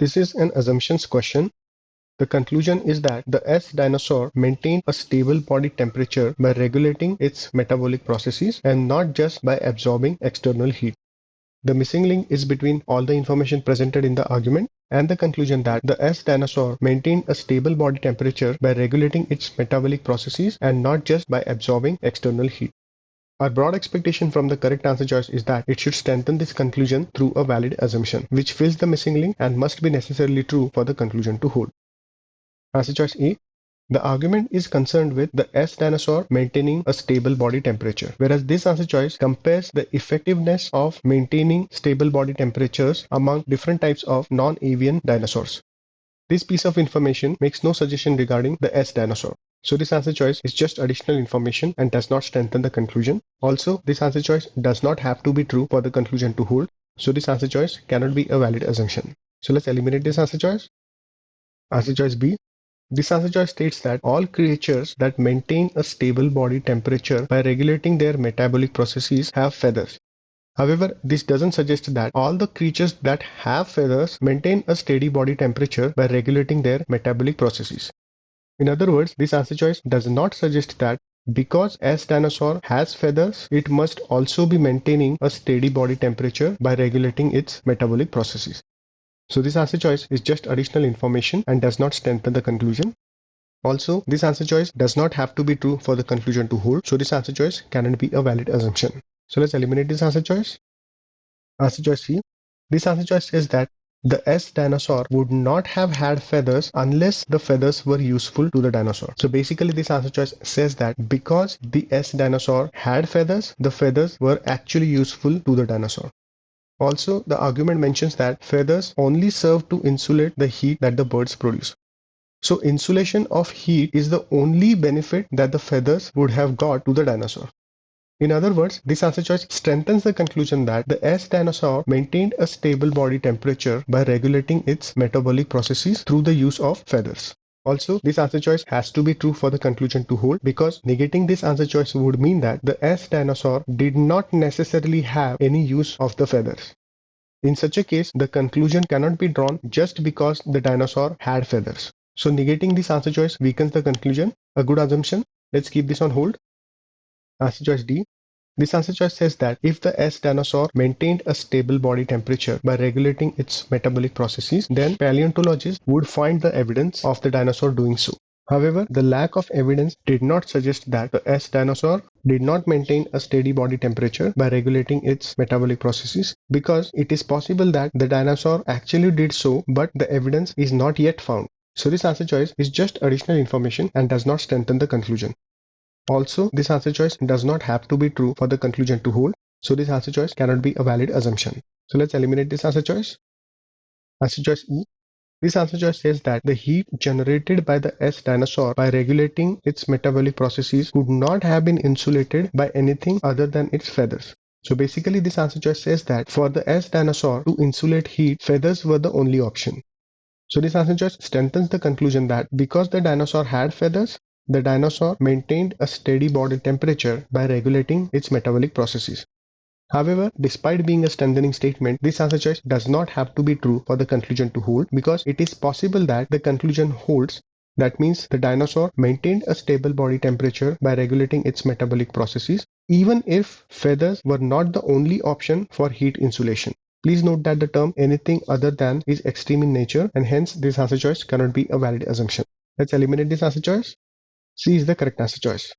This is an assumptions question. The conclusion is that the S dinosaur maintained a stable body temperature by regulating its metabolic processes and not just by absorbing external heat. The missing link is between all the information presented in the argument and the conclusion that the S dinosaur maintained a stable body temperature by regulating its metabolic processes and not just by absorbing external heat. Our broad expectation from the correct answer choice is that it should strengthen this conclusion through a valid assumption, which fills the missing link and must be necessarily true for the conclusion to hold. Answer choice A. The argument is concerned with the S dinosaur maintaining a stable body temperature, whereas this answer choice compares the effectiveness of maintaining stable body temperatures among different types of non-avian dinosaurs. This piece of information makes no suggestion regarding the S dinosaur. So this answer choice is just additional information and does not strengthen the conclusion. Also, this answer choice does not have to be true for the conclusion to hold. So this answer choice cannot be a valid assumption. So let's eliminate this answer choice. Answer choice B. This answer choice states that all creatures that maintain a stable body temperature by regulating their metabolic processes have feathers. However, this doesn't suggest that all the creatures that have feathers maintain a steady body temperature by regulating their metabolic processes. In other words, this answer choice does not suggest that because S dinosaur has feathers, it must also be maintaining a steady body temperature by regulating its metabolic processes. So this answer choice is just additional information and does not strengthen the conclusion. Also, this answer choice does not have to be true for the conclusion to hold. So this answer choice cannot be a valid assumption. So let's eliminate this answer choice. Answer choice C. This answer choice says that the S dinosaur would not have had feathers unless the feathers were useful to the dinosaur. So basically this answer choice says that because the S dinosaur had feathers, the feathers were actually useful to the dinosaur. Also, the argument mentions that feathers only serve to insulate the heat that the birds produce. So insulation of heat is the only benefit that the feathers would have got to the dinosaur. In other words, this answer choice strengthens the conclusion that the S dinosaur maintained a stable body temperature by regulating its metabolic processes through the use of feathers. Also, this answer choice has to be true for the conclusion to hold because negating this answer choice would mean that the S dinosaur did not necessarily have any use of the feathers. In such a case, the conclusion cannot be drawn just because the dinosaur had feathers. So negating this answer choice weakens the conclusion. A good assumption. Let's keep this on hold. Answer choice D. This answer choice says that if the S dinosaur maintained a stable body temperature by regulating its metabolic processes, then paleontologists would find the evidence of the dinosaur doing so. However, the lack of evidence did not suggest that the S dinosaur did not maintain a steady body temperature by regulating its metabolic processes because it is possible that the dinosaur actually did so, but the evidence is not yet found. So this answer choice is just additional information and does not strengthen the conclusion. Also, this answer choice does not have to be true for the conclusion to hold. So this answer choice cannot be a valid assumption. So let's eliminate this answer choice. Answer choice E. This answer choice says that the heat generated by the S dinosaur by regulating its metabolic processes could not have been insulated by anything other than its feathers. So basically this answer choice says that for the S dinosaur to insulate heat, feathers were the only option. So this answer choice strengthens the conclusion that because the dinosaur had feathers, the dinosaur maintained a steady body temperature by regulating its metabolic processes. However, despite being a strengthening statement, this answer choice does not have to be true for the conclusion to hold because it is possible that the conclusion holds. That means the dinosaur maintained a stable body temperature by regulating its metabolic processes, even if feathers were not the only option for heat insulation. Please note that the term anything other than is extreme in nature and hence this answer choice cannot be a valid assumption. Let's eliminate this answer choice. C is the correct answer choice.